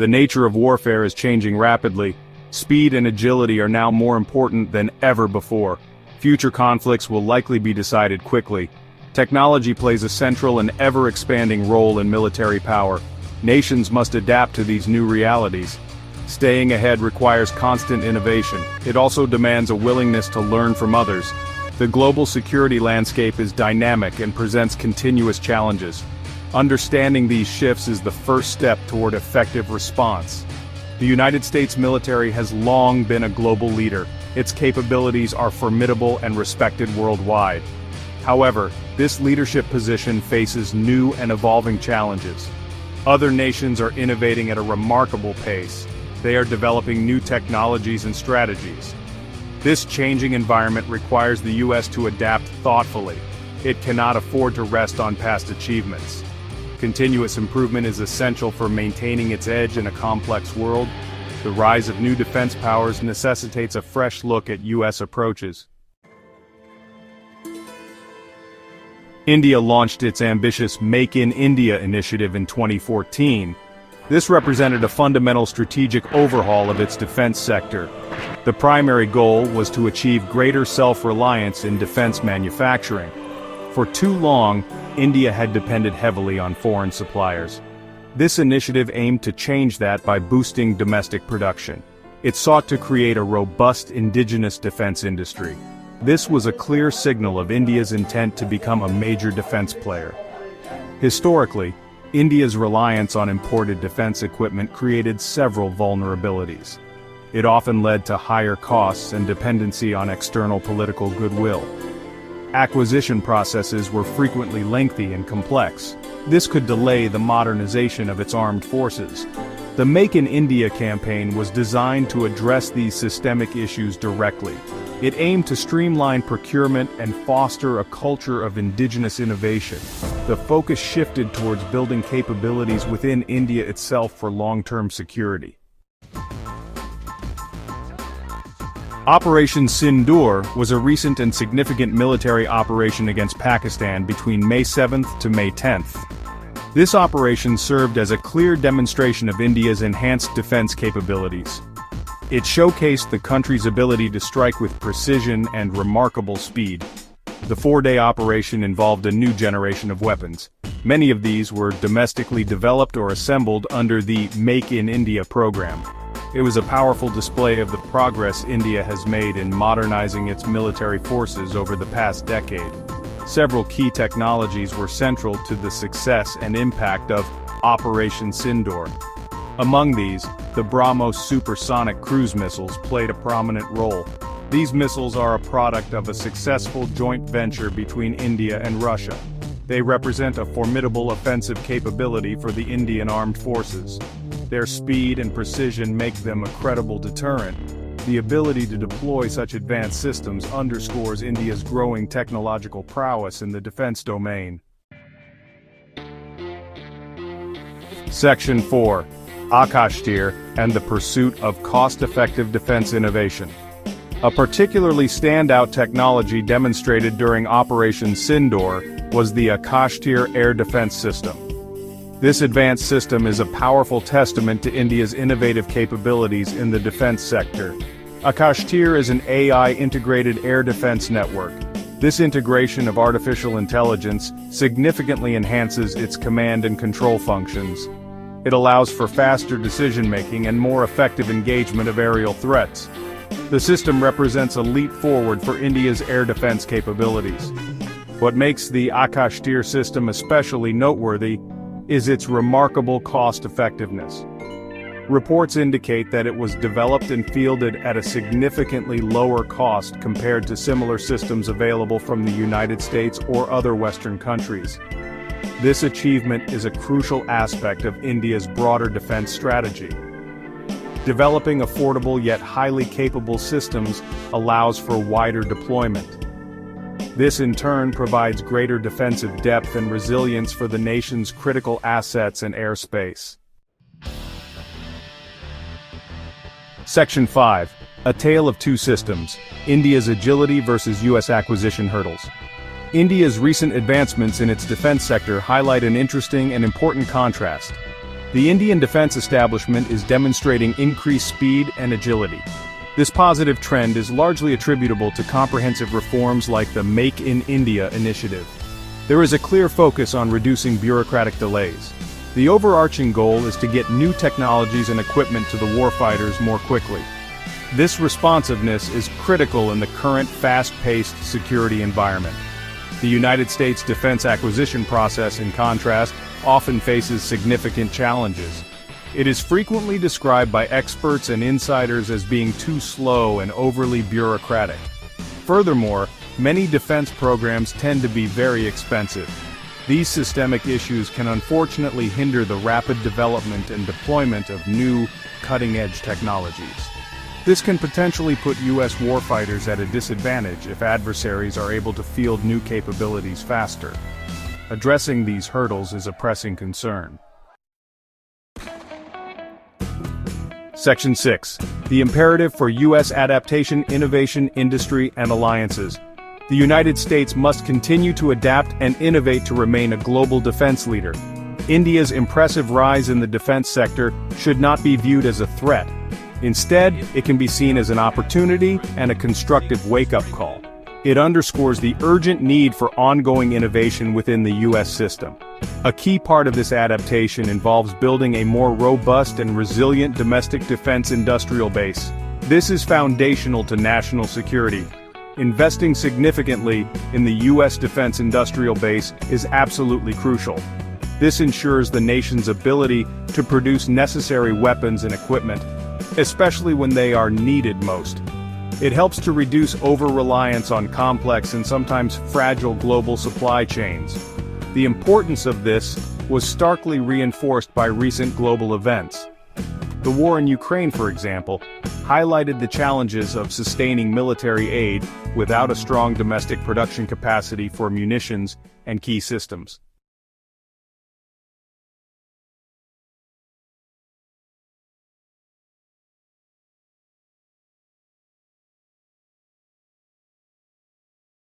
The nature of warfare is changing rapidly. Speed and agility are now more important than ever before. Future conflicts will likely be decided quickly. Technology plays a central and ever-expanding role in military power. Nations must adapt to these new realities. Staying ahead requires constant innovation. It also demands a willingness to learn from others. The global security landscape is dynamic and presents continuous challenges. Understanding these shifts is the first step toward effective response. The United States military has long been a global leader. Its capabilities are formidable and respected worldwide. However, this leadership position faces new and evolving challenges. Other nations are innovating at a remarkable pace. They are developing new technologies and strategies. This changing environment requires the U.S. to adapt thoughtfully. It cannot afford to rest on past achievements. Continuous improvement is essential for maintaining its edge in a complex world. The rise of new defense powers necessitates a fresh look at U.S. approaches. India launched its ambitious Make in India initiative in 2014. This represented a fundamental strategic overhaul of its defense sector. The primary goal was to achieve greater self-reliance in defense manufacturing. For too long, India had depended heavily on foreign suppliers. This initiative aimed to change that by boosting domestic production. It sought to create a robust indigenous defense industry. This was a clear signal of India's intent to become a major defense player. Historically, India's reliance on imported defense equipment created several vulnerabilities. It often led to higher costs and dependency on external political goodwill. Acquisition processes were frequently lengthy and complex. This could delay the modernization of its armed forces. The Make in India campaign was designed to address these systemic issues directly. It aimed to streamline procurement and foster a culture of indigenous innovation. The focus shifted towards building capabilities within India itself for long-term security. Operation Sindoor was a recent and significant military operation against Pakistan between May 7th to May 10th. This operation served as a clear demonstration of India's enhanced defense capabilities. It showcased the country's ability to strike with precision and remarkable speed. The four-day operation involved a new generation of weapons. Many of these were domestically developed or assembled under the Make in India program. It was a powerful display of the progress India has made in modernizing its military forces over the past decade. Several key technologies were central to the success and impact of Operation Sindoor. Among these, the BrahMos supersonic cruise missiles played a prominent role. These missiles are a product of a successful joint venture between India and Russia. They represent a formidable offensive capability for the Indian armed forces. Their speed and precision make them a credible deterrent. The ability to deploy such advanced systems underscores India's growing technological prowess in the defense domain. Section 4. Akashteer and the pursuit of cost-effective defense innovation. A particularly standout technology demonstrated during Operation Sindoor was the Akashteer air defense system. This advanced system is a powerful testament to India's innovative capabilities in the defense sector. Akashteer is an AI-integrated air defense network. This integration of artificial intelligence significantly enhances its command and control functions. It allows for faster decision-making and more effective engagement of aerial threats. The system represents a leap forward for India's air defense capabilities. What makes the Akashteer system especially noteworthy is its remarkable cost-effectiveness. Reports indicate that it was developed and fielded at a significantly lower cost compared to similar systems available from the United States or other Western countries. This achievement is a crucial aspect of India's broader defense strategy. Developing affordable yet highly capable systems allows for wider deployment. This in turn provides greater defensive depth and resilience for the nation's critical assets and airspace. Section 5. A Tale of Two Systems: India's Agility versus U.S. Acquisition Hurdles. India's recent advancements in its defense sector highlight an interesting and important contrast. The Indian defense establishment is demonstrating increased speed and agility. This positive trend is largely attributable to comprehensive reforms like the Make in India initiative. There is a clear focus on reducing bureaucratic delays. The overarching goal is to get new technologies and equipment to the warfighters more quickly. This responsiveness is critical in the current fast-paced security environment. The United States defense acquisition process, in contrast, often faces significant challenges. It is frequently described by experts and insiders as being too slow and overly bureaucratic. Furthermore, many defense programs tend to be very expensive. These systemic issues can unfortunately hinder the rapid development and deployment of new, cutting-edge technologies. This can potentially put U.S. warfighters at a disadvantage if adversaries are able to field new capabilities faster. Addressing these hurdles is a pressing concern. Section 6. The imperative for U.S. adaptation, innovation, industry, and alliances. The United States must continue to adapt and innovate to remain a global defense leader. India's impressive rise in the defense sector should not be viewed as a threat. Instead, it can be seen as an opportunity and a constructive wake-up call. It underscores the urgent need for ongoing innovation within the U.S. system. A key part of this adaptation involves building a more robust and resilient domestic defense industrial base. This is foundational to national security. Investing significantly in the U.S. defense industrial base is absolutely crucial. This ensures the nation's ability to produce necessary weapons and equipment, especially when they are needed most. It helps to reduce over-reliance on complex and sometimes fragile global supply chains. The importance of this was starkly reinforced by recent global events. The war in Ukraine, for example, highlighted the challenges of sustaining military aid without a strong domestic production capacity for munitions and key systems.